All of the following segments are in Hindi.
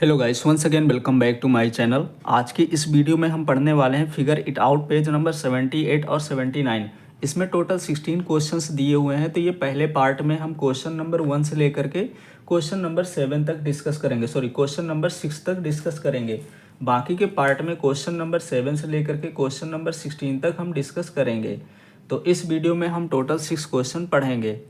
Hello guys, once again welcome back to my channel. आज की इस वीडियो में हम पढ़ने वाले हैं figure it out page number 78 और 79। इसमें टोटल 16 क्वेश्चंस दिए हुए हैं। तो ये पहले पार्ट में हम क्वेश्चन नंबर 1 से लेकर के क्वेश्चन नंबर 7 तक डिस्कस करेंगे, क्वेश्चन नंबर 6 तक डिस्कस करेंगे। बाकी के पार्ट में क्वेश्चन नंबर 7 से लेकर के क्वेश्चन नंबर 16 तक हम डिस्कस करेंगे। तो इस वीडियो में हम टोटल 6 क्वेश्चन पढ़ेंगे।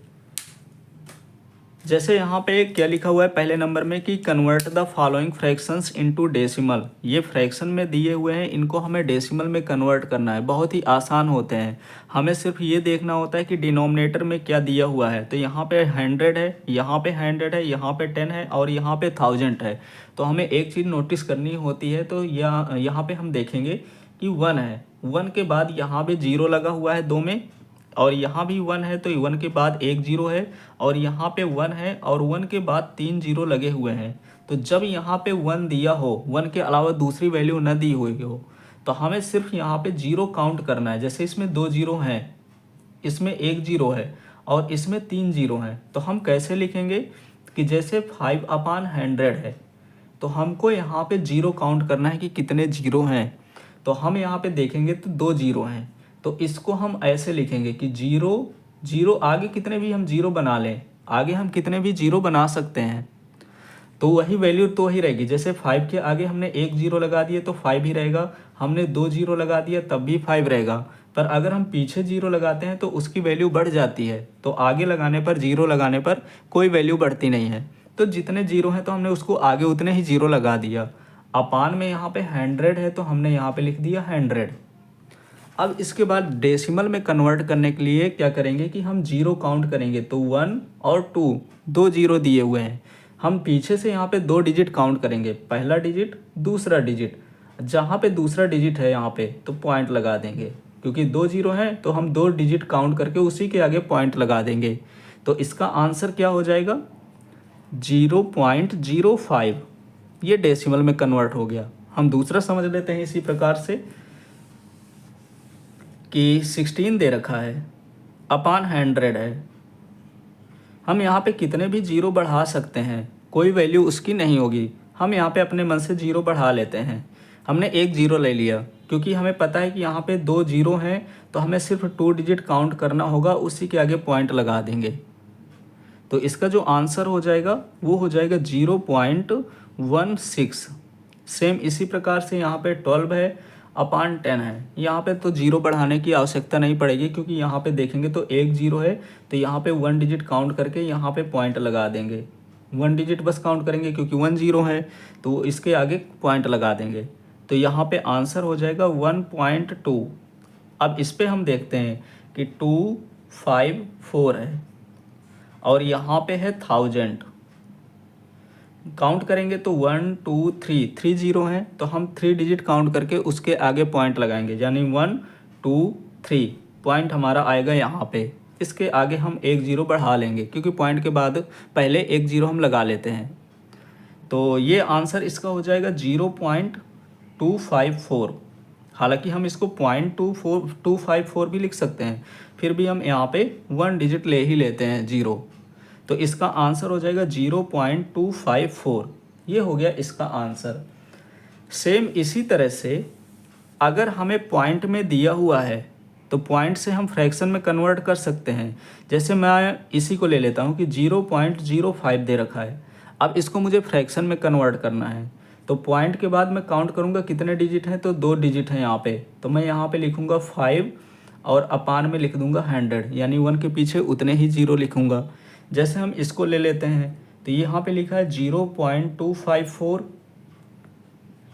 जैसे यहाँ पे क्या लिखा हुआ है पहले नंबर में कि convert the following fractions into decimal. ये फ्रैक्शन में दिए हुए हैं, इनको हमें डेसिमल में कन्वर्ट करना है। बहुत ही आसान होते हैं, हमें सिर्फ ये देखना होता है कि डिनोमिनेटर में क्या दिया हुआ है। तो यहाँ पे 100 है, यहाँ पे 100 है, यहाँ पे 10 है और यहाँ पे 1000 है। तो हमें एक चीज़ नोटिस करनी होती है। तो यहाँ पे हम देखेंगे कि 1 है, 1 के बाद यहाँ पे 0 लगा हुआ है 2 में, और यहाँ भी 1 है तो 1 के बाद एक 0 है, और यहाँ पे 1 है और 1 के बाद 3 0 लगे हुए हैं। तो जब यहाँ पे 1 दिया हो, 1 के अलावा दूसरी वैल्यू न दी हुई हो, तो हमें सिर्फ यहाँ पे 0 काउंट करना है। जैसे इसमें 2 0 हैं, इसमें एक 0 है और इसमें 3 0 हैं। तो हम कैसे लिखेंगे कि जैसे 5/100 है, तो हमको यहाँ पे 0 काउंट करना है कि कितने 0 हैं। तो हम यहाँ पे देखेंगे तो 2 0 हैं, तो इसको हम ऐसे लिखेंगे कि 0 0, आगे कितने भी हम 0 बना लें, आगे हम कितने भी 0 बना सकते हैं, तो वही वैल्यू तो वही रहेगी। जैसे 5 के आगे हमने एक 0 लगा दिए तो 5 ही रहेगा, हमने 2 0 लगा दिया तब भी 5 रहेगा। पर अगर हम पीछे 0 लगाते हैं तो उसकी वैल्यू बढ़ जाती है। तो आगे लगाने पर, 0 लगाने पर कोई वैल्यू बढ़ती नहीं है। तो जितने 0 हैं तो हमने उसको आगे उतने ही 0 लगा दिया। अपान में यहाँ पे 100 है तो हमने यहाँ पे लिख दिया 100। अब इसके बाद डेसिमल में कन्वर्ट करने के लिए क्या करेंगे कि हम 0 काउंट करेंगे। तो 1 और 2, 2 0 दिए हुए हैं, हम पीछे से यहाँ पे 2 डिजिट काउंट करेंगे, पहला डिजिट दूसरा डिजिट। जहाँ पे दूसरा डिजिट है यहाँ पे तो पॉइंट लगा देंगे, क्योंकि 2 0 हैं तो हम 2 डिजिट काउंट करके उसी के आगे पॉइंट लगा देंगे। तो इसका आंसर क्या हो जाएगा, 0.05। ये डेसिमल में कन्वर्ट हो गया। हम दूसरा समझ लेते हैं इसी प्रकार से कि 16 दे रखा है, अपान 100 है। हम यहाँ पे कितने भी 0 बढ़ा सकते हैं, कोई वैल्यू उसकी नहीं होगी। हम यहाँ पे अपने मन से 0 बढ़ा लेते हैं। हमने एक 0 ले लिया क्योंकि हमें पता है कि यहाँ पे 2 0 हैं, तो हमें सिर्फ 2 डिजिट काउंट करना होगा, उसी के आगे पॉइंट लगा देंगे। तो इसका जो आंसर हो जाएगा वो हो जाएगा 0.16। सेम इसी प्रकार से यहाँ पे 12 है, अपान 10 है। यहाँ पे तो 0 बढ़ाने की आवश्यकता नहीं पड़ेगी, क्योंकि यहाँ पे देखेंगे तो एक 0 है, तो यहाँ पे 1 डिजिट काउंट करके यहाँ पे पॉइंट लगा देंगे। 1 डिजिट बस काउंट करेंगे क्योंकि 1 0 है, तो इसके आगे पॉइंट लगा देंगे। तो यहाँ पे आंसर हो जाएगा 1.2। अब इस पर हम देखते हैं कि 254 है और यहाँ पे है 1000। काउंट करेंगे तो 1 2 3, 3 0 हैं, तो हम 3 डिजिट काउंट करके उसके आगे पॉइंट लगाएंगे, यानी 1 2 3 पॉइंट हमारा आएगा यहाँ पे। इसके आगे हम एक 0 बढ़ा लेंगे, क्योंकि पॉइंट के बाद पहले एक 0 हम लगा लेते हैं। तो ये आंसर इसका हो जाएगा 0.254। हालांकि हम इसको 0.254 भी लिख सकते हैं, फिर भी हम यहाँ पे 1 डिजिट ले ही लेते हैं 0। तो इसका आंसर हो जाएगा 0.254। ये हो गया इसका आंसर। सेम इसी तरह से अगर हमें पॉइंट में दिया हुआ है तो पॉइंट से हम फ्रैक्शन में कन्वर्ट कर सकते हैं। जैसे मैं इसी को ले लेता हूँ कि 0.05 दे रखा है। अब इसको मुझे फ्रैक्शन में कन्वर्ट करना है, तो पॉइंट के बाद मैं काउंट करूँगा कितने डिजिट हैं, तो 2 डिजिट हैं यहाँ पे। तो मैं यहाँ पे लिखूँगा 5 और अपान में लिख दूँगा 100, यानी 1 के पीछे उतने ही 0 लिखूँगा। जैसे हम इसको ले लेते हैं तो यहाँ पे लिखा है 0.254।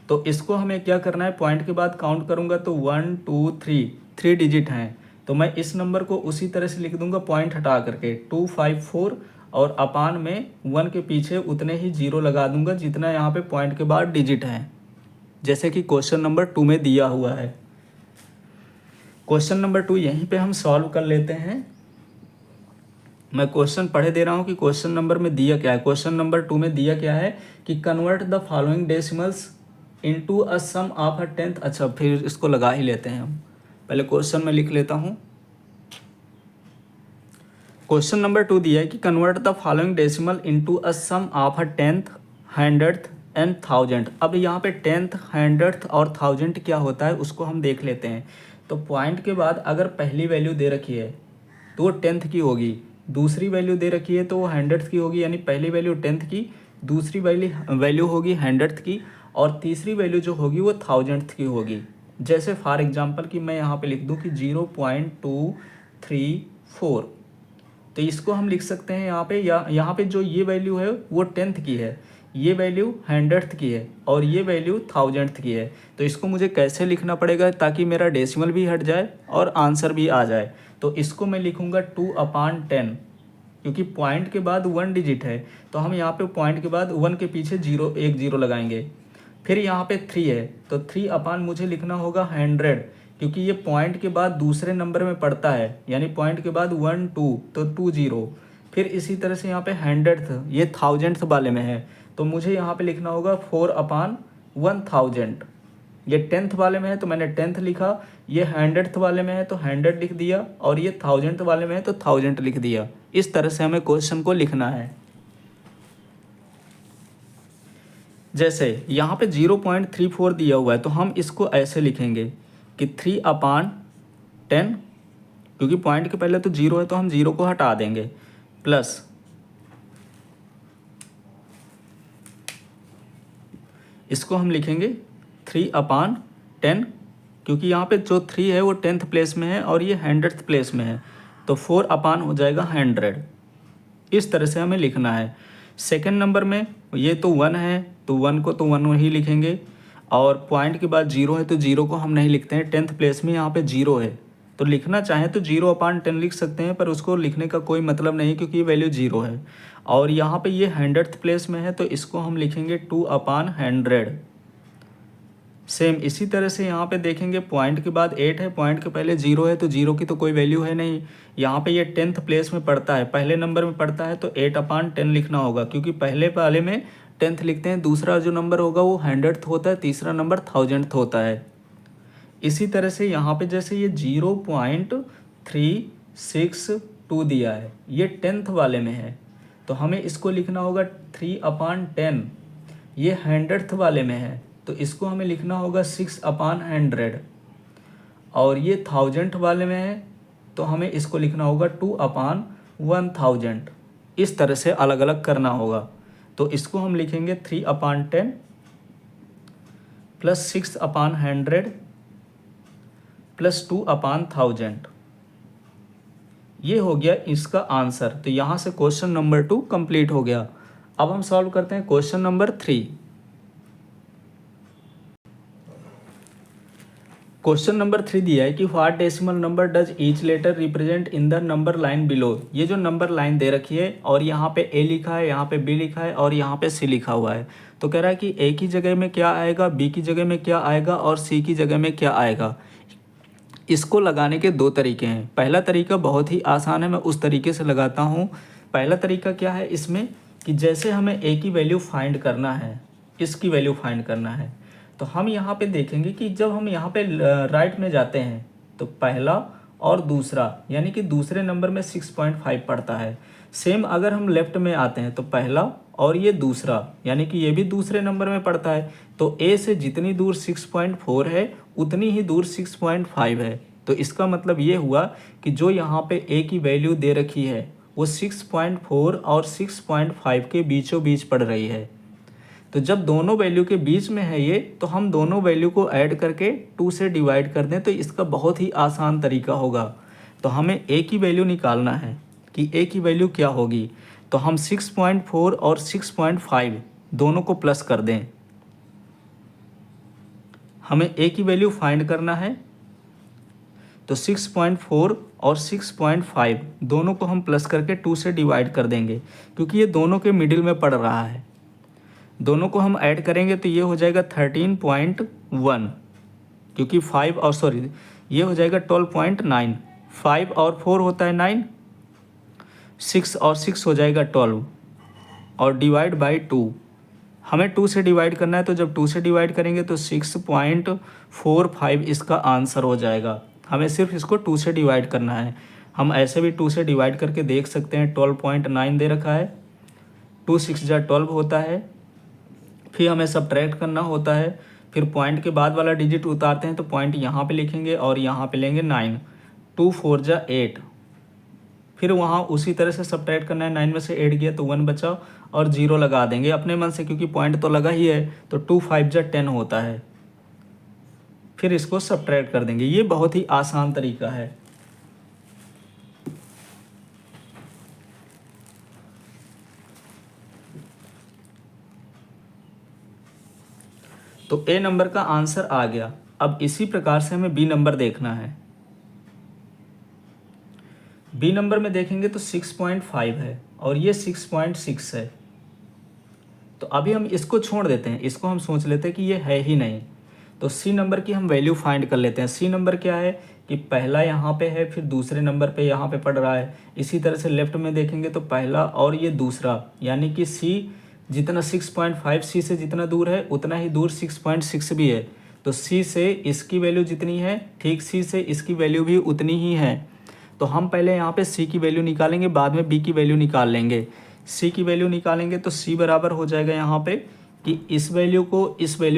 तो इसको हमें क्या करना है, पॉइंट के बाद काउंट करूँगा तो 1 2 3, 3 डिजिट हैं, तो मैं इस नंबर को उसी तरह से लिख दूँगा पॉइंट हटा करके 254, और अपान में 1 के पीछे उतने ही 0 लगा दूँगा जितना यहाँ पे पॉइंट के बाद डिजिट हैं, जैसे कि क्वेश्चन नंबर 2 में दिया हुआ है। क्वेश्चन नंबर 2 यहीं पे हम सॉल्व कर लेते हैं। मैं क्वेश्चन पढ़े दे रहा हूँ कि क्वेश्चन नंबर में दिया क्या है। क्वेश्चन नंबर 2 में दिया क्या है कि convert the following decimals into a sum of a tenth. अच्छा, फिर इसको लगा ही लेते हैं हम। पहले क्वेश्चन में लिख लेता हूँ। क्वेश्चन नंबर 2 दिया है कि convert the following decimal into a sum of a tenth, 100th and thousand. अब यहाँ पे टेंथ, हंड्रेड्थ और थाउजेंड क्या होता है उसको हम देख लेते हैं। तो पॉइंट के बाद अगर पहली वैल्यू दे रखी है तो वो टेंथ की होगी, दूसरी वैल्यू दे रखी है तो वो हंड्रेड्थ की होगी, यानी पहली वैल्यू टेंथ की, दूसरी वैल्यू होगी हंड्रेड्थ की, और तीसरी वैल्यू जो होगी वो थाउजेंड्थ की होगी। जैसे फॉर एग्जांपल कि मैं यहाँ पे लिख दूँ कि 0.234, तो इसको हम लिख सकते हैं यहाँ पे, या यहाँ पे जो ये वैल्यू है वो टेंथ की है, ये वैल्यू हंड्रेड्थ की है और ये वैल्यू थाउजेंड्थ की है। तो इसको मुझे कैसे लिखना पड़ेगा ताकि मेरा डेसिमल भी हट जाए और आंसर भी आ जाए। तो इसको मैं लिखूँगा 2/10, क्योंकि पॉइंट के बाद 1 डिजिट है तो हम यहाँ पे पॉइंट के बाद 1 के पीछे एक जीरो लगाएंगे। फिर यहाँ पे 3 है तो 3 मुझे लिखना होगा 100, क्योंकि ये पॉइंट के बाद दूसरे नंबर में पड़ता है, यानी पॉइंट के बाद 1 2 तो 20। फिर इसी तरह से यहाँ पे हंड्रेड्थ, ये थाउजेंड्थ वाले में है तो मुझे यहाँ पे लिखना होगा 4/1000। ये टेंथ वाले में है तो मैंने टेंथ लिखा, ये हंड्रेड्थ वाले में है तो 100 लिख दिया, और ये थाउजेंड्थ वाले में है तो 1000 लिख दिया। इस तरह से हमें क्वेश्चन को लिखना है। जैसे यहाँ पे 0.34 दिया हुआ है तो हम इसको ऐसे लिखेंगे कि 3/10, क्योंकि पॉइंट के पहले तो 0 है तो हम 0 को हटा देंगे, प्लस इसको हम लिखेंगे 3/10, क्योंकि यहाँ पे जो 3 है वो टेंथ प्लेस में है और ये हंड्रेड्थ प्लेस में है, तो 4 हो जाएगा 100। इस तरह से हमें लिखना है। सेकंड नंबर में ये तो 1 है तो 1 को तो 1 ही लिखेंगे, और पॉइंट के बाद 0 है तो 0 को हम नहीं लिखते हैं, टेंथ प्लेस में यहाँ पे 0 है तो लिखना चाहें तो 0/10 लिख सकते हैं, पर उसको लिखने का कोई मतलब नहीं क्योंकि ये वैल्यू 0 है। और यहाँ पे ये हंड्रेड्थ प्लेस में है तो इसको हम लिखेंगे 2/100। सेम इसी तरह से यहाँ पे देखेंगे पॉइंट के बाद 8 है, पॉइंट के पहले 0 है तो 0 की तो कोई वैल्यू है नहीं, यहाँ पे ये टेंथ प्लेस में पड़ता है, पहले नंबर में पड़ता है तो 8/10 लिखना होगा, क्योंकि पहले वाले में टेंथ लिखते हैं, दूसरा जो नंबर होगा वो हंड्रेड्थ होता है, तीसरा नंबर थाउजेंड्थ होता है। इसी तरह से यहाँ पे जैसे ये 0.362 दिया है, ये टेंथ वाले में है तो हमें इसको लिखना होगा 3/10। ये हंड्रेड्थ वाले में है तो इसको हमें लिखना होगा 6/100, और ये थाउजेंड वाले में है तो हमें इसको लिखना होगा 2/1000। इस तरह से अलग अलग करना होगा। तो इसको हम लिखेंगे 3/10 प्लस 6/100 प्लस 2/1000। ये हो गया इसका आंसर। तो यहाँ से क्वेश्चन नंबर 2 कंप्लीट हो गया। अब हम सॉल्व करते हैं क्वेश्चन नंबर 3। क्वेश्चन नंबर 3 दिया है कि what decimal number does each letter represent in the number line below. ये जो नंबर लाइन दे रखी है और यहाँ पे ए लिखा है, यहाँ पे बी लिखा है और यहाँ पे सी लिखा हुआ है, तो कह रहा है कि ए की जगह में क्या आएगा, बी की जगह में क्या आएगा और सी की जगह में क्या आएगा। इसको लगाने के 2 तरीके हैं। पहला तरीका बहुत ही आसान है, मैं उस तरीके से लगाता हूँ। पहला तरीका क्या है इसमें कि जैसे हमें ए की वैल्यू फाइंड करना है, इसकी वैल्यू फाइंड करना है, तो हम यहाँ पे देखेंगे कि जब हम यहाँ पे राइट में जाते हैं तो पहला और दूसरा, यानी कि दूसरे नंबर में 6.5 पड़ता है। सेम अगर हम लेफ्ट में आते हैं तो पहला और ये दूसरा, यानी कि ये भी दूसरे नंबर में पड़ता है। तो ए से जितनी दूर 6.4 है उतनी ही दूर 6.5 है। तो इसका मतलब ये हुआ कि जो यहाँ पे ए की वैल्यू दे रखी है वो 6.4 और 6.5 के बीचों बीच पड़ रही है। तो जब दोनों वैल्यू के बीच में है ये, तो हम दोनों वैल्यू को ऐड करके 2 से डिवाइड कर दें तो इसका बहुत ही आसान तरीका होगा। तो हमें ए की वैल्यू निकालना है कि ए की वैल्यू क्या होगी। तो हम 6.4 और 6.5 दोनों को प्लस कर दें। हमें ए की वैल्यू फाइंड करना है तो 6.4 और 6.5 दोनों को हम प्लस करके 2 से डिवाइड कर देंगे, क्योंकि ये दोनों के मिडिल में पड़ रहा है। दोनों को हम ऐड करेंगे तो ये हो जाएगा 13.1, क्योंकि 5 और सॉरी ये हो जाएगा 12.9। 5 और 4 होता है 9, 6 और 6 हो जाएगा 12 और डिवाइड बाई 2। हमें 2 से डिवाइड करना है तो जब 2 से डिवाइड करेंगे तो 6.45 इसका आंसर हो जाएगा। हमें सिर्फ इसको 2 से डिवाइड करना है। हम ऐसे भी 2 से डिवाइड करके देख सकते हैं। 12.9 दे रखा है, 2 6 जा 12 होता है, फिर हमें सब्ट्रैक्ट करना होता है, फिर पॉइंट के बाद वाला डिजिट उतारते हैं तो पॉइंट यहाँ पे लिखेंगे और यहाँ पे लेंगे 9, 2 4 जा 8, फिर वहाँ उसी तरह से सब्ट्रैक्ट करना है, 9 में से 8 गया तो 1 बचा और 0 लगा देंगे अपने मन से, क्योंकि पॉइंट तो लगा ही है, तो 2 5 जा 10 होता है। फिर इसको सब्ट्रैक्ट कर देंगे। ये बहुत ही आसान तरीका है। तो ए नंबर का आंसर आ गया। अब इसी प्रकार से हमें बी नंबर देखना है। बी नंबर में देखेंगे तो 6.5 है और ये 6.6 है। तो अभी हम इसको छोड़ देते हैं, इसको हम सोच लेते हैं कि ये है ही नहीं। तो सी नंबर की हम वैल्यू फाइंड कर लेते हैं। सी नंबर क्या है कि पहला यहाँ पे है, फिर दूसरे नंबर पे यहाँ पे पड़ रहा है। इसी तरह से लेफ्ट में देखेंगे तो पहला और ये दूसरा, यानी कि सी जितना 6.5 सी से जितना दूर है उतना ही दूर 6.6 भी है। तो सी से इसकी वैल्यू जितनी है, ठीक सी से इसकी वैल्यू भी उतनी ही है। तो हम पहले यहाँ पे सी की वैल्यू निकालेंगे, बाद में बी की वैल्यू निकाल लेंगे। सी की वैल्यू निकालेंगे तो सी बराबर हो जाएगा यहाँ पे कि इस वैल्यू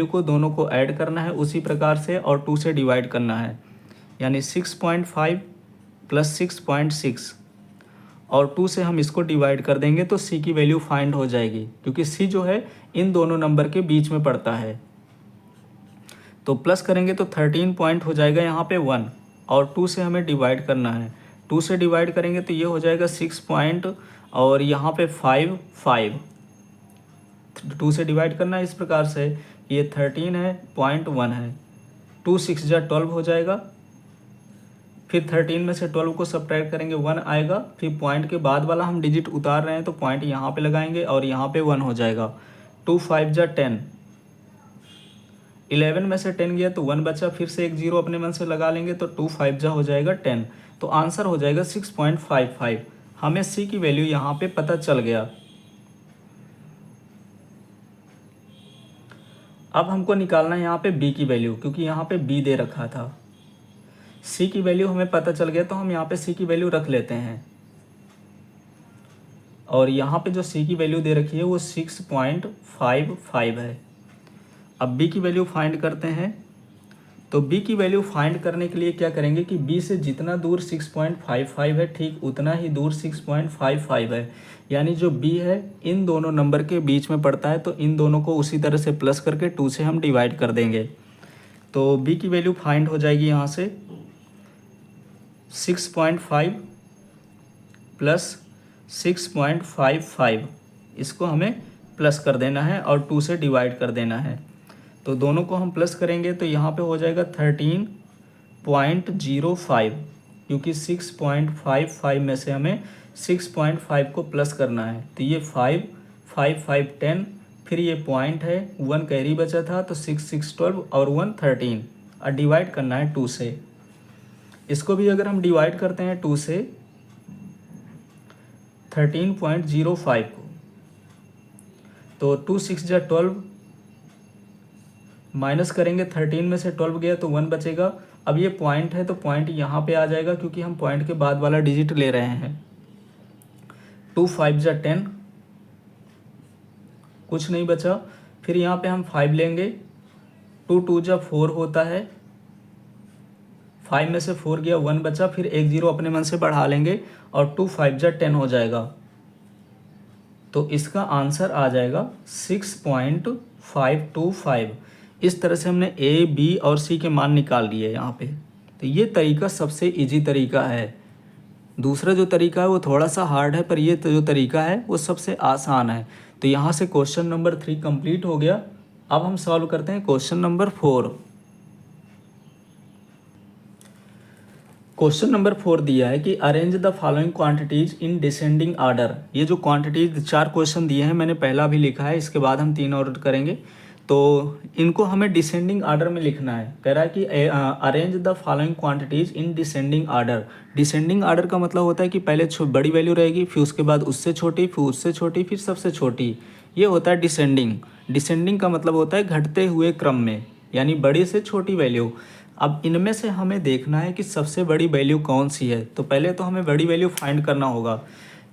को दोनों को ऐड करना है उसी प्रकार से और 2 से डिवाइड करना है, यानी 6.5 प्लस 6.6 और 2 से हम इसको डिवाइड कर देंगे तो सी की वैल्यू फाइंड हो जाएगी, क्योंकि सी जो है इन दोनों नंबर के बीच में पड़ता है। तो प्लस करेंगे तो 13 पॉइंट हो जाएगा यहाँ पे 1 और 2 से हमें डिवाइड करना है। 2 से डिवाइड करेंगे तो ये हो जाएगा 6 पॉइंट और यहाँ पे 5 2 से डिवाइड करना है इस प्रकार से, ये 13 है, 0.1 है, 2 6 जा 12 हो जाएगा। फिर 13 में से 12 को सब्ट्रैक्ट करेंगे 1 आएगा। फिर पॉइंट के बाद वाला हम डिजिट उतार रहे हैं तो पॉइंट यहाँ पे लगाएंगे और यहाँ पे 1 हो जाएगा। 2 5 जा 10, 11 में से 10 गया तो 1 बचा, फिर से एक 0 अपने मन से लगा लेंगे तो 2 5 जा हो जाएगा 10। तो आंसर हो जाएगा 6.55। हमें सी की वैल्यू यहाँ पे पता चल गया। अब हमको निकालना है यहाँ पे बी की वैल्यू, क्योंकि यहाँ पे बी दे रखा था। सी की वैल्यू हमें पता चल गया तो हम यहाँ पे सी की वैल्यू रख लेते हैं। और यहाँ पे जो सी की वैल्यू दे रखी है वो 6.55 है। अब बी की वैल्यू फाइंड करते हैं। तो बी की वैल्यू फाइंड करने के लिए क्या करेंगे कि बी से जितना दूर 6.55 है ठीक उतना ही दूर 6.55 है, यानी जो बी है इन दोनों नंबर के बीच में पड़ता है, तो इन दोनों को उसी तरह से प्लस करके 2 से हम डिवाइड कर देंगे। तो बी की वैल्यू फाइंड हो जाएगी यहाँ से 6.5 प्लस 6.55, इसको हमें प्लस कर देना है और 2 से डिवाइड कर देना है। तो दोनों को हम प्लस करेंगे तो यहाँ पे हो जाएगा 13.05, क्योंकि 6.55 में से हमें 6.5 को प्लस करना है। तो ये 5 5 5 10, फिर ये पॉइंट है, 1 कैरी बचा था तो 6 6 12 और 1 13 और डिवाइड करना है 2 से। इसको भी अगर हम डिवाइड करते हैं 2 से 13.05 को, तो 2 6 जा 12 माइनस करेंगे, 13 में से 12 गया तो 1 बचेगा। अब ये पॉइंट है तो पॉइंट यहाँ पे आ जाएगा, क्योंकि हम पॉइंट के बाद वाला डिजिट ले रहे हैं। 2 5 जा 10, कुछ नहीं बचा। फिर यहाँ पे हम 5 लेंगे, 2 2 जा 4 होता है, 5 में से 4 गया 1 बचा, फिर एक 0 अपने मन से बढ़ा लेंगे और 2 5 जा 10 हो जाएगा। तो इसका आंसर आ जाएगा 6.525। इस तरह से हमने ए बी और सी के मान निकाल लिए यहाँ पे। तो ये तरीका सबसे इजी तरीका है। दूसरा जो तरीका है वो थोड़ा सा हार्ड है, पर ये तो जो तरीका है वो सबसे आसान है। तो यहाँ से क्वेश्चन नंबर 3 कंप्लीट हो गया। अब हम सॉल्व करते हैं क्वेश्चन नंबर 4। क्वेश्चन नंबर 4 दिया है कि arrange the following quantities in descending order. ये जो क्वांटिटीज 4 क्वेश्चन दिए हैं मैंने पहला भी लिखा है, इसके बाद हम 3 और करेंगे। तो इनको हमें डिसेंडिंग आर्डर में लिखना है। कह रहा है कि arrange the following quantities in descending order. Descending order का मतलब होता है कि पहले बड़ी वैल्यू रहेगी, फिर उसके बाद उससे छोटी, फिर उससे छोटी, फिर सबसे छोटी। ये होता है डिसेंडिंग। डिसेंडिंग का मतलब होता है घटते हुए क्रम में, यानी बड़ी से छोटी वैल्यू। अब इनमें से हमें देखना है कि सबसे बड़ी वैल्यू कौन सी है। तो पहले तो हमें बड़ी वैल्यू फाइंड करना होगा।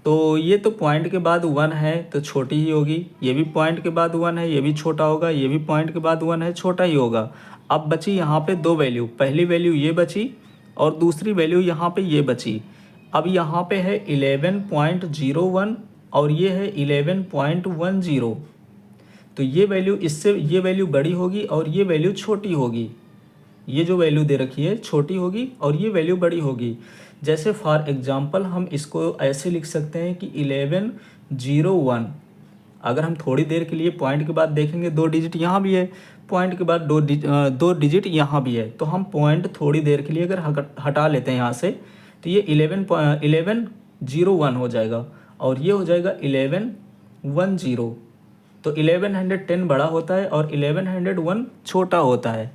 तो ये तो पॉइंट के बाद 1 है तो छोटी ही होगी, ये भी पॉइंट के बाद 1 है, ये भी छोटा होगा, ये भी पॉइंट के बाद 1 है, छोटा ही होगा। अब बची यहाँ पे दो वैल्यू, पहली वैल्यू ये बची और दूसरी वैल्यू यहाँ पे ये बची। अब यहाँ पे है 11.01 और ये है 11.10। तो ये वैल्यू इससे ये वैल्यू बड़ी होगी और ये वैल्यू छोटी होगी। ये जो वैल्यू दे रखी है छोटी होगी और ये वैल्यू बड़ी होगी। जैसे फॉर एग्जांपल हम इसको ऐसे लिख सकते हैं कि 1101। अगर हम थोड़ी देर के लिए पॉइंट के बाद देखेंगे 2 डिजिट यहाँ भी है, पॉइंट के बाद 2 डिजिट यहाँ भी है, तो हम पॉइंट थोड़ी देर के लिए अगर हटा लेते हैं यहाँ से तो ये 1101 हो जाएगा और ये हो जाएगा 1110। तो 1110 बड़ा होता है और 1101 छोटा होता है।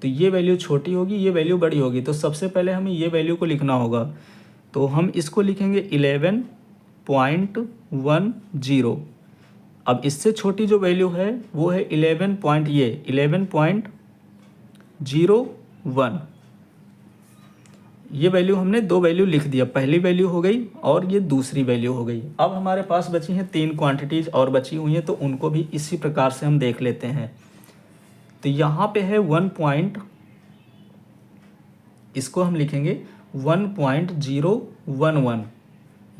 तो ये वैल्यू छोटी होगी, ये वैल्यू बड़ी होगी। तो सबसे पहले हमें ये वैल्यू को लिखना होगा, तो हम इसको लिखेंगे 11.10। अब इससे छोटी जो वैल्यू है वो है 11.01। ये वैल्यू हमने दो वैल्यू लिख दिया, पहली वैल्यू हो गई और ये दूसरी वैल्यू हो गई। अब हमारे पास बची हैं 3 क्वांटिटीज़ और बची हुई हैं, तो उनको भी इसी प्रकार से हम देख लेते हैं। तो यहाँ पे है 1 पॉइंट, इसको हम लिखेंगे 1.011।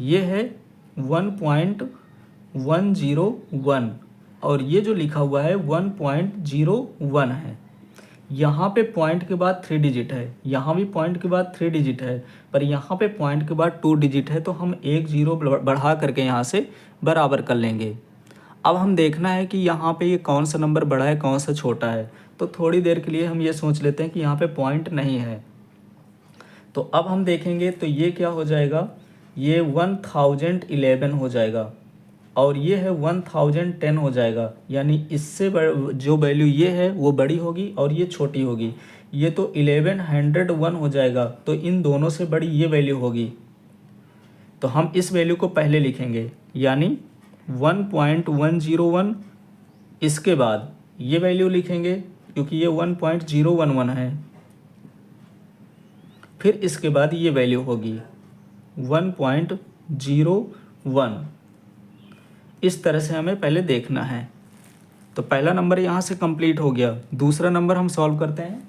ये है 1.101 और ये जो लिखा हुआ है 1.01 है। यहाँ पे पॉइंट के बाद 3 डिजिट है, यहाँ भी पॉइंट के बाद 3 डिजिट है, पर यहाँ पे पॉइंट के बाद 2 डिजिट है, तो हम एक जीरो बढ़ा करके यहाँ से बराबर कर लेंगे। अब हम देखना है कि यहाँ पे ये कौन सा नंबर बड़ा है कौन सा छोटा है। तो थोड़ी देर के लिए हम ये सोच लेते हैं कि यहाँ पे पॉइंट नहीं है। तो अब हम देखेंगे तो ये क्या हो जाएगा, ये 1011 हो जाएगा और ये है 1010 हो जाएगा। यानी इससे जो वैल्यू ये है वो बड़ी होगी और ये छोटी होगी। ये तो 1101 हो जाएगा, तो इन दोनों से बड़ी ये वैल्यू होगी। तो हम इस वैल्यू को पहले लिखेंगे, यानी 1.101। इसके बाद ये वैल्यू लिखेंगे क्योंकि ये 1.011 है। फिर इसके बाद ये वैल्यू होगी 1.01। इस तरह से हमें पहले देखना है। तो पहला नंबर यहाँ से कंप्लीट हो गया। दूसरा नंबर हम सॉल्व करते हैं।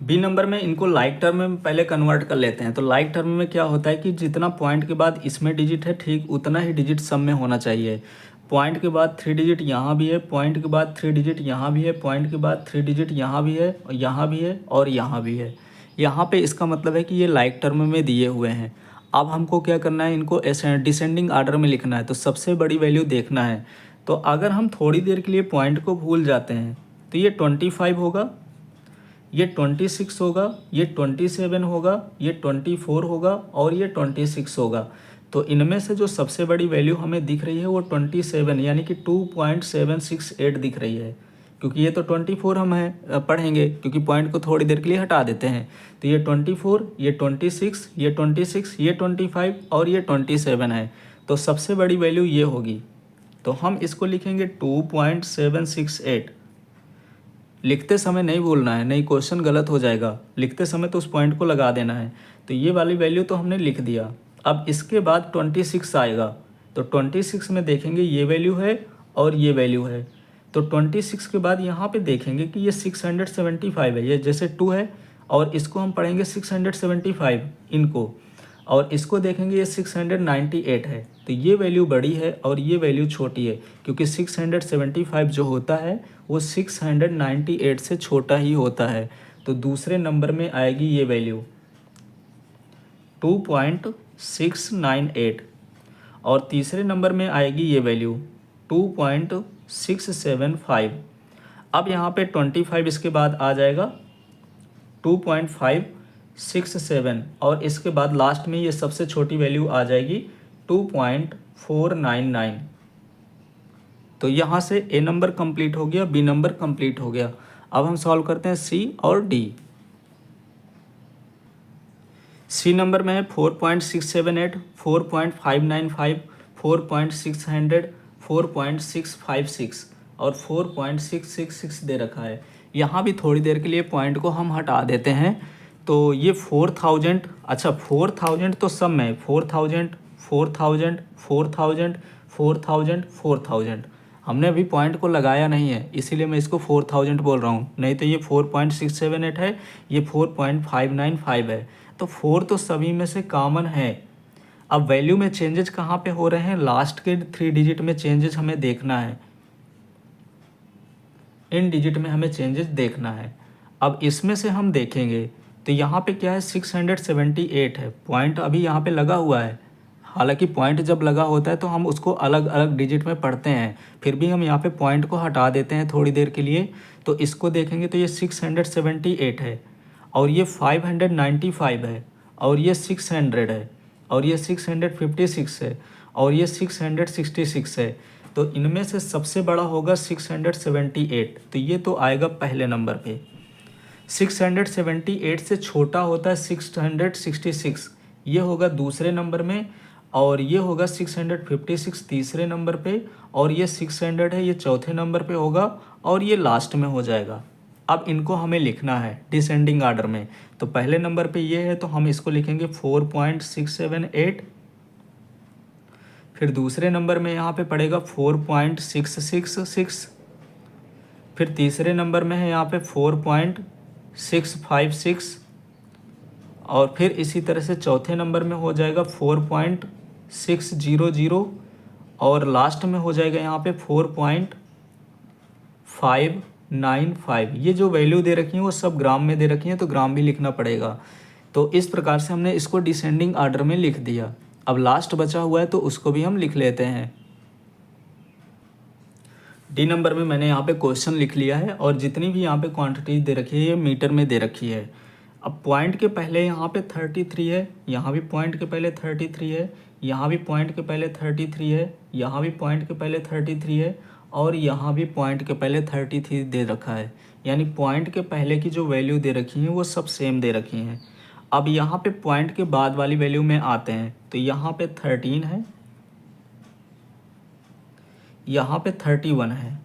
बी नंबर में इनको लाइक टर्म में पहले कन्वर्ट कर लेते हैं। तो लाइक टर्म में क्या होता है कि जितना पॉइंट के बाद इसमें डिजिट है ठीक उतना ही डिजिट सम में होना चाहिए। पॉइंट के बाद 3 डिजिट यहाँ भी है, पॉइंट के बाद 3 डिजिट यहाँ भी है, पॉइंट के बाद 3 डिजिट यहाँ भी है, यहाँ भी है और यहाँ भी है। यहाँ पे इसका मतलब है कि ये लाइक टर्म में दिए हुए हैं। अब हमको क्या करना है, इनको डिसेंडिंग आर्डर में लिखना है। तो सबसे बड़ी वैल्यू देखना है। तो अगर हम थोड़ी देर के लिए पॉइंट को भूल जाते हैं तो ये 25 होगा, ये 26 होगा, ये 27 होगा, ये 24 होगा और ये 26 होगा। तो इनमें से जो सबसे बड़ी वैल्यू हमें दिख रही है वो 27 यानी कि 2.768 दिख रही है। क्योंकि ये तो 24 हम पढ़ेंगे क्योंकि पॉइंट को थोड़ी देर के लिए हटा देते हैं। तो ये 24, ये 26, ये 26, ये 25 और ये 27 है। तो सबसे बड़ी वैल्यू ये होगी। तो हम इसको लिखेंगे 2.768। लिखते समय नहीं भूलना है, नहीं क्वेश्चन गलत हो जाएगा। लिखते समय तो उस पॉइंट को लगा देना है। तो ये वाली वैल्यू तो हमने लिख दिया। अब इसके बाद 26 आएगा। तो 26 में देखेंगे ये वैल्यू है और ये वैल्यू है। तो 26 के बाद यहाँ पे देखेंगे कि ये 675 है, ये जैसे 2 है और इसको हम पढ़ेंगे 675 इनको, और इसको देखेंगे ये 698 है। तो ये वैल्यू बड़ी है और ये वैल्यू छोटी है क्योंकि 675 जो होता है वो 698 से छोटा ही होता है। तो दूसरे नंबर में आएगी ये वैल्यू 2.698 और तीसरे नंबर में आएगी ये वैल्यू 2.675। अब यहाँ पे 25 इसके बाद आ जाएगा 2.567 और इसके बाद लास्ट में ये सबसे छोटी वैल्यू आ जाएगी 2.499। तो यहाँ से ए नंबर कंप्लीट हो गया, बी नंबर कंप्लीट हो गया। अब हम सॉल्व करते हैं सी और डी। सी नंबर में है 4.678, 4.595, 4.600, 4.656 और 4.666 दे रखा है। यहाँ भी थोड़ी देर के लिए पॉइंट को हम हटा देते हैं तो ये 4000, अच्छा 4000 तो सब में 4000 4000 4000 4000 4000, हमने अभी पॉइंट को लगाया नहीं है इसीलिए मैं इसको 4000 बोल रहा हूँ, नहीं तो ये 4.678 है, ये 4.595 है। तो 4 तो सभी में से कॉमन है। अब वैल्यू में चेंजेस कहाँ पे हो रहे हैं, लास्ट के 3 डिजिट में चेंजेस हमें देखना है, इन डिजिट में हमें चेंजेस देखना है। अब इसमें से हम देखेंगे तो यहाँ पे क्या है 678 है, पॉइंट अभी यहाँ पे लगा हुआ है। हालांकि पॉइंट जब लगा होता है तो हम उसको अलग अलग डिजिट में पढ़ते हैं, फिर भी हम यहाँ पे पॉइंट को हटा देते हैं थोड़ी देर के लिए। तो इसको देखेंगे तो ये 678 है, और ये 595 है, और ये 600 है, और ये 656 है, और ये 666 है। तो इनमें से सबसे बड़ा होगा 678, तो ये तो आएगा पहले नंबर पे। 678 से छोटा होता है 666, ये होगा दूसरे नंबर में, और ये होगा 656 तीसरे नंबर पे, और ये 600 है, ये चौथे नंबर पे होगा, और ये लास्ट में हो जाएगा। अब इनको हमें लिखना है डिसेंडिंग आर्डर में। तो पहले नंबर पे ये है तो हम इसको लिखेंगे 4.678, फिर दूसरे नंबर में यहाँ पे पड़ेगा 4.666, फिर तीसरे नंबर में है यहाँ पे 4.656, और फिर इसी तरह से चौथे नंबर में हो जाएगा 4.600, और लास्ट में हो जाएगा यहाँ पे 4.595। ये जो वैल्यू दे रखी है वो सब ग्राम में दे रखी है, तो ग्राम भी लिखना पड़ेगा। तो इस प्रकार से हमने इसको डिसेंडिंग आर्डर में लिख दिया। अब लास्ट बचा हुआ है तो उसको भी हम लिख लेते हैं। डी नंबर में मैंने यहाँ पे क्वेश्चन लिख लिया है, और जितनी भी यहाँ पे क्वांटिटी दे रखी है ये मीटर में दे रखी है। अब पॉइंट के पहले यहाँ पे 33 है, यहाँ भी पॉइंट के पहले 33 है, यहाँ भी पॉइंट के पहले 33 है, यहाँ भी पॉइंट के पहले 33 है, और यहाँ भी पॉइंट के पहले 33 दे रखा है। यानी पॉइंट के पहले की जो वैल्यू दे रखी है वो सब सेम दे रखी हैं। अब यहाँ पे पॉइंट के बाद वाली वैल्यू में आते हैं, तो यहाँ पे 13 है, यहाँ पे 31 है,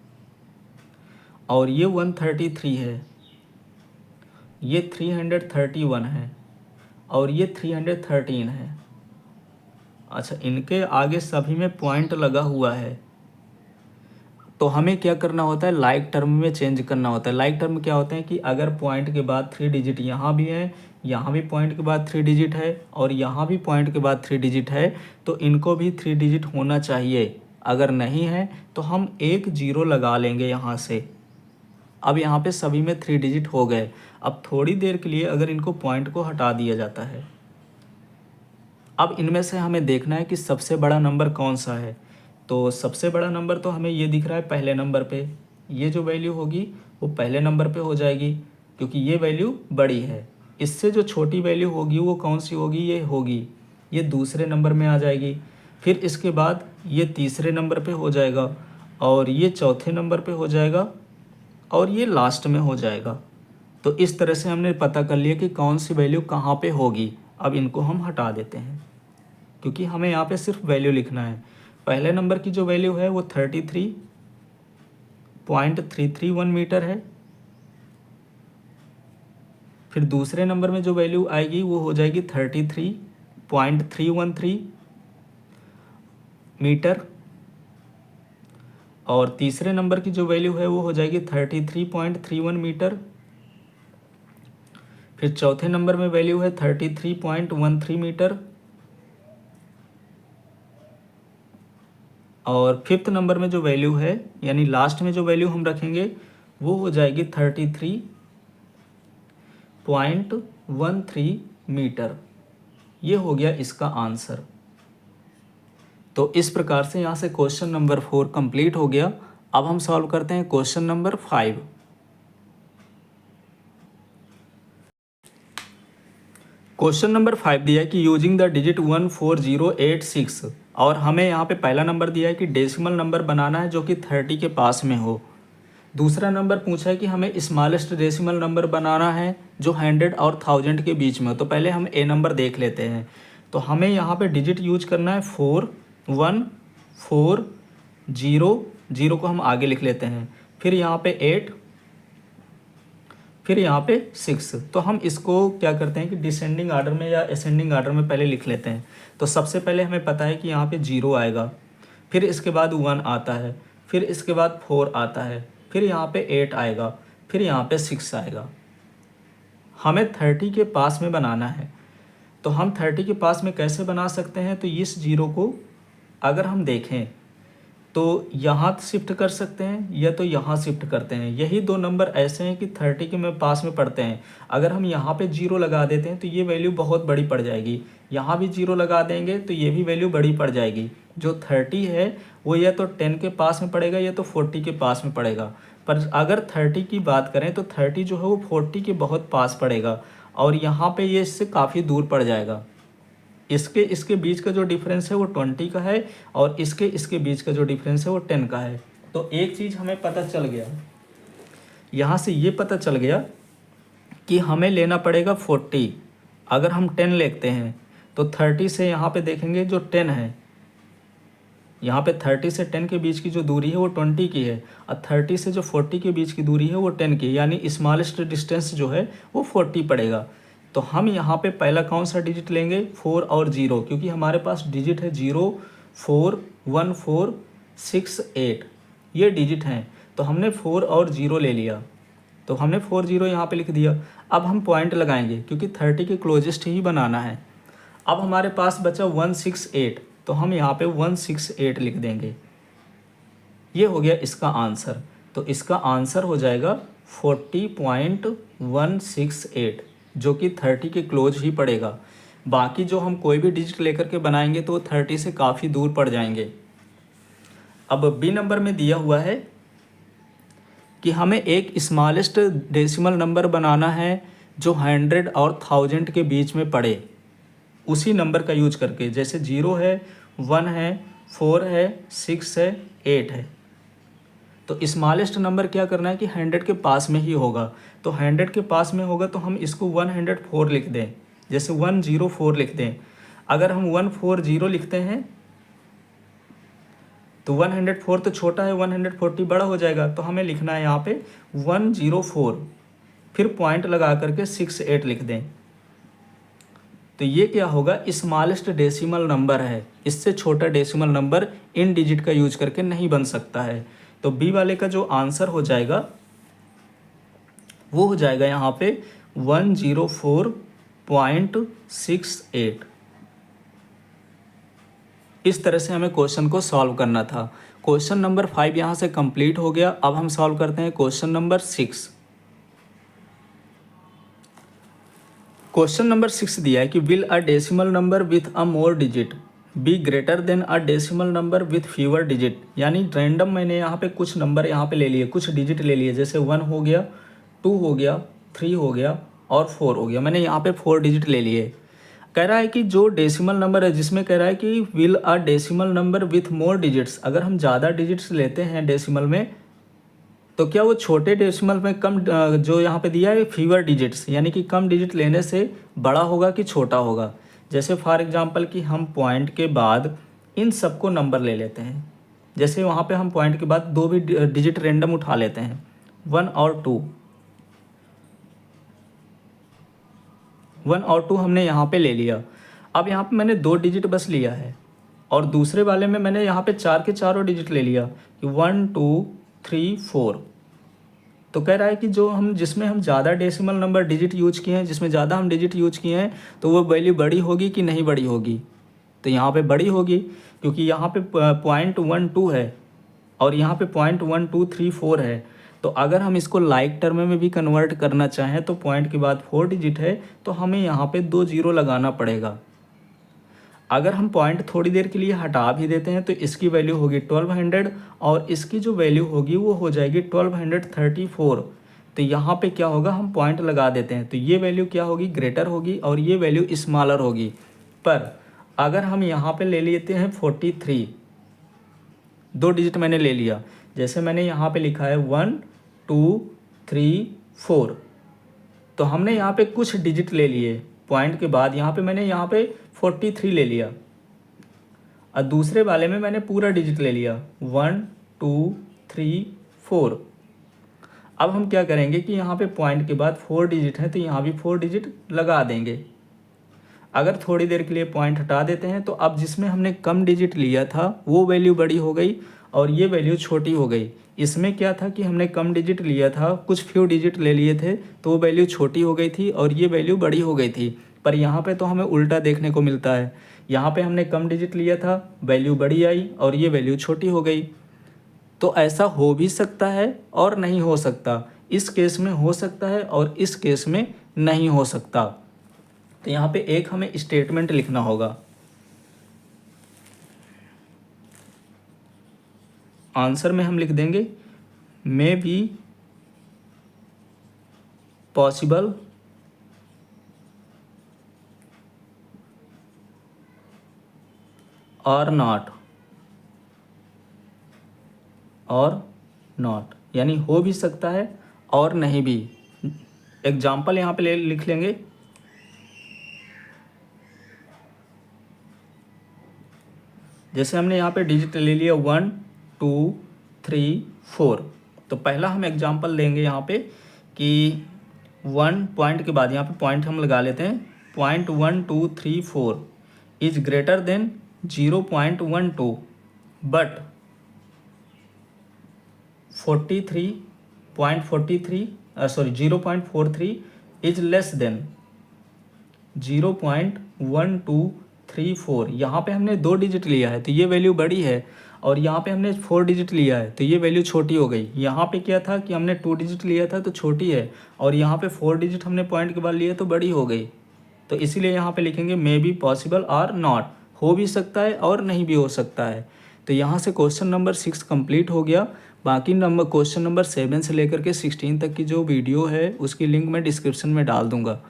और ये 133 है, ये 331 है, और ये 313 है। अच्छा, इनके आगे सभी में पॉइंट लगा हुआ है, तो हमें क्या करना होता है, लाइक टर्म में चेंज करना होता है। लाइक टर्म क्या होते हैं कि अगर पॉइंट के बाद 3 डिजिट यहाँ भी है, यहाँ भी पॉइंट के बाद 3 डिजिट है, और यहाँ भी पॉइंट के बाद 3 डिजिट है, तो इनको भी 3 डिजिट होना चाहिए। अगर नहीं है तो हम एक 0 लगा लेंगे यहाँ से। अब यहाँ पे सभी में 3 डिजिट हो गए। अब थोड़ी देर के लिए अगर इनको पॉइंट को हटा दिया जाता है, अब इनमें से हमें देखना है कि सबसे बड़ा नंबर कौन सा है। तो सबसे बड़ा नंबर तो हमें ये दिख रहा है पहले नंबर पे, ये जो वैल्यू होगी वो पहले नंबर पे हो जाएगी, क्योंकि ये वैल्यू बड़ी है। इससे जो छोटी वैल्यू होगी वो कौन सी होगी, ये होगी, ये दूसरे नंबर में आ जाएगी। फिर इसके बाद ये तीसरे नंबर पे हो जाएगा, और ये चौथे नंबर पे हो जाएगा, और ये लास्ट में हो जाएगा। तो इस तरह से हमने पता कर लिया कि कौन सी वैल्यू कहाँ पे होगी। अब इनको हम हटा देते हैं, क्योंकि हमें यहाँ पे सिर्फ वैल्यू लिखना है। पहले नंबर की जो वैल्यू है वो 33.331 मीटर है। फिर दूसरे नंबर में जो वैल्यू आएगी वो हो जाएगी 33.313 मीटर, और तीसरे नंबर की जो वैल्यू है वो हो जाएगी 33.31 मीटर। फिर चौथे नंबर में वैल्यू है 33.13 मीटर, और फिफ्थ नंबर में जो वैल्यू है यानी लास्ट में जो वैल्यू हम रखेंगे वो हो जाएगी 33.13 मीटर। ये हो गया इसका आंसर। तो इस प्रकार से यहाँ से क्वेश्चन नंबर 4 कंप्लीट हो गया। अब हम सॉल्व करते हैं क्वेश्चन नंबर 5। क्वेश्चन नंबर 5 दिया है कि यूजिंग द डिजिट 14086, और हमें यहाँ पे पहला नंबर दिया है कि डेसिमल नंबर बनाना है जो कि 30 के पास में हो। दूसरा नंबर पूछा है कि हमें स्मॉलेस्ट डेसिमल नंबर बनाना है जो 100 और 1000 के बीच में हो। तो पहले हम ए नंबर देख लेते हैं। तो हमें यहाँ पे डिजिट यूज करना है 4140, 0 को हम आगे लिख लेते हैं, फिर यहाँ पे 8, फिर यहाँ पे 6। तो हम इसको क्या करते हैं कि डिसेंडिंग आर्डर में या असेंडिंग आर्डर में पहले लिख लेते हैं। तो सबसे पहले हमें पता है कि यहाँ पे 0 आएगा, फिर इसके बाद 1 आता है, फिर इसके बाद 4 आता है, फिर यहाँ पे 8 आएगा, फिर यहाँ पे 6 आएगा। हमें 30 के पास में बनाना है। तो हम 30 के पास में कैसे बना सकते हैं? तो इस 0 को अगर हम देखें तो यहाँ शिफ्ट कर सकते हैं या तो यहाँ शिफ्ट करते हैं। यही दो नंबर ऐसे हैं कि 30 के में पास में पड़ते हैं। अगर हम यहाँ पे 0 लगा देते हैं तो ये वैल्यू बहुत बड़ी पड़ जाएगी, यहाँ भी 0 लगा देंगे तो ये भी वैल्यू बड़ी पड़ जाएगी। जो 30 है वो या तो 10 के पास में पड़ेगा या तो 40 के पास में पड़ेगा। पर अगर 30 की बात करें तो 30 जो है वो 40 के बहुत पास पड़ेगा और यहाँ पे ये इससे काफ़ी दूर पड़ जाएगा। इसके बीच का जो डिफरेंस है वो 20 का है और इसके बीच का जो डिफरेंस है वो 10 का है। तो एक चीज़ हमें पता चल गया, यहाँ से ये पता चल गया कि हमें लेना पड़ेगा 40। अगर हम 10 लेते हैं तो 30 से यहाँ पे देखेंगे जो 10 है, यहाँ पे 30 से 10 के बीच की जो दूरी है वो 20 की है और 30 से जो 40 के बीच की दूरी है वो 10 की, यानी स्मॉलेस्ट डिस्टेंस जो है वो 40 पड़ेगा। तो हम यहाँ पे पहला कौन सा डिजिट लेंगे? 4 और 0, क्योंकि हमारे पास डिजिट है 0, 4, 1, 4, 6, 8, ये डिजिट हैं। तो हमने 4 और 0 ले लिया, तो हमने 4 0 यहाँ पे लिख दिया। अब हम पॉइंट लगाएंगे क्योंकि 30 के क्लोजेस्ट ही बनाना है। अब हमारे पास बचा 168, तो हम यहाँ पे 168 लिख देंगे। ये हो गया इसका आंसर। तो इसका आंसर हो जाएगा 40.168, जो कि 30 के क्लोज ही पड़ेगा। बाकी जो हम कोई भी डिजिट लेकर के बनाएंगे तो 30 से काफ़ी दूर पड़ जाएंगे। अब बी नंबर में दिया हुआ है कि हमें एक स्मॉलेस्ट डेसिमल नंबर बनाना है जो 100 और 1000 के बीच में पड़े, उसी नंबर का यूज करके। जैसे 0 है, 1 है, 4 है, 6 है, 8 है। तो स्मॉलेस्ट नंबर क्या करना है कि 100 के पास में ही होगा। तो 100 के पास में होगा तो हम इसको 104 लिख दें, जैसे 104 लिख दें। अगर हम 140 लिखते हैं तो 104 तो छोटा है, 140 बड़ा हो जाएगा। तो हमें लिखना है यहाँ पे 104, फिर पॉइंट लगा करके 68 लिख दें। तो ये क्या होगा? स्मॉलेस्ट डेसिमल नंबर है, इससे छोटा डेसिमल नंबर इन डिजिट का यूज करके नहीं बन सकता है। तो बी वाले का जो आंसर हो जाएगा वो हो जाएगा यहाँ पे 104.68। इस तरह से हमें क्वेश्चन को सॉल्व करना था। क्वेश्चन नंबर 5 यहाँ से कंप्लीट हो गया। अब हम सॉल्व करते हैं क्वेश्चन नंबर 6। क्वेश्चन नंबर 6 दिया है कि will a decimal number with a more digit be greater than a decimal number with fever digit. यानी रैंडम मैंने यहाँ पे कुछ नंबर यहाँ पे ले लिए, कुछ डिजिट ले लिए, जैसे 1 हो गया, 2 हो गया, 3 हो गया और 4 हो गया। मैंने यहाँ पे 4 डिजिट ले लिए। कह रहा है कि जो डेसिमल नंबर है, जिसमें कह रहा है कि will a decimal number with more digits, अगर हम ज़्यादा डिजिट्स लेते हैं डेसिमल में तो क्या वो छोटे डेसिमल में कम, जो यहाँ पे दिया है फीवर डिजिट्स, यानी कि कम डिजिट लेने से बड़ा होगा कि छोटा होगा। जैसे फॉर एग्जांपल कि हम पॉइंट के बाद इन सबको नंबर ले लेते हैं। जैसे वहाँ पे हम पॉइंट के बाद दो भी डिजिट रेंडम उठा लेते हैं, 1 और 2। 1 और 2 हमने यहाँ पे ले लिया। अब यहाँ पे मैंने 2 डिजिट बस लिया है और दूसरे वाले में मैंने यहाँ पे 4 के चारों डिजिट ले लिया कि 1 2 3 4। तो कह रहा है कि जो हम जिसमें हम ज़्यादा डेसिमल नंबर डिजिट यूज किए हैं, जिसमें ज़्यादा हम डिजिट यूज किए हैं, तो वो वैल्यू बड़ी होगी कि नहीं बड़ी होगी? तो यहाँ पे बड़ी होगी, क्योंकि यहाँ पे 0.12 है और यहाँ पे 0.1234 है। तो अगर हम इसको लाइक टर्म में भी कन्वर्ट करना चाहें तो पॉइंट के बाद 4 डिजिट है तो हमें यहाँ पे 2 0 लगाना पड़ेगा। अगर हम पॉइंट थोड़ी देर के लिए हटा भी देते हैं तो इसकी वैल्यू होगी 1200 और इसकी जो वैल्यू होगी वो हो जाएगी 1234। तो यहाँ पे क्या होगा, हम पॉइंट लगा देते हैं तो ये वैल्यू क्या होगी, ग्रेटर होगी और ये वैल्यू स्मॉलर होगी। पर अगर हम यहाँ पे ले लेते हैं 43, 2 डिजिट मैंने ले लिया, जैसे मैंने यहाँ पे लिखा है 1 2 3 4, तो हमने यहाँ पे कुछ डिजिट ले लिए पॉइंट के बाद, यहाँ पे मैंने यहाँ पे 43 ले लिया और दूसरे वाले में मैंने पूरा डिजिट ले लिया 1 2 3 4। अब हम क्या करेंगे कि यहाँ पे पॉइंट के बाद 4 डिजिट हैं तो यहाँ भी 4 डिजिट लगा देंगे। अगर थोड़ी देर के लिए पॉइंट हटा देते हैं तो अब जिसमें हमने कम डिजिट लिया था वो वैल्यू बड़ी हो गई और ये वैल्यू छोटी हो गई। इसमें क्या था कि हमने कम डिजिट लिया था, कुछ फ्यू डिजिट ले लिए थे तो वो वैल्यू छोटी हो गई थी और ये वैल्यू बड़ी हो गई थी। पर यहाँ पे तो हमें उल्टा देखने को मिलता है। यहाँ पे हमने कम डिजिट लिया था, वैल्यू बड़ी आई और ये वैल्यू छोटी हो गई। तो ऐसा हो भी सकता है और नहीं हो सकता। इस केस में हो सकता है और इस केस में नहीं हो सकता। तो यहाँ पे एक हमें स्टेटमेंट लिखना होगा। आंसर में हम लिख देंगे मे बी पॉसिबल और नॉट, यानी हो भी सकता है और नहीं भी। एग्जाम्पल यहाँ पे लिख लेंगे। जैसे हमने यहाँ पे डिजिट ले लिया 1 2 3 4, तो पहला हम एग्जाम्पल लेंगे यहाँ पे कि 1 पॉइंट के बाद यहाँ पे पॉइंट हम लगा लेते हैं। Point 1 2 3 4 is greater than 0.12 but 0.43 is less than 0.1234। यहाँ पे हमने 2 डिजिट लिया है तो ये वैल्यू बड़ी है और यहाँ पे हमने 4 डिजिट लिया है तो ये वैल्यू छोटी हो गई। यहाँ पे क्या था कि हमने 2 डिजिट लिया था तो छोटी है और यहाँ पे 4 डिजिट हमने पॉइंट के बाद लिया तो बड़ी हो गई। तो इसीलिए यहाँ पे लिखेंगे मे बी पॉसिबल और नॉट, हो भी सकता है और नहीं भी हो सकता है। तो यहाँ से क्वेश्चन नंबर 6 कंप्लीट हो गया। बाकी क्वेश्चन नंबर 7 से लेकर के 16 तक की जो वीडियो है उसकी लिंक मैं डिस्क्रिप्शन में डाल दूँगा।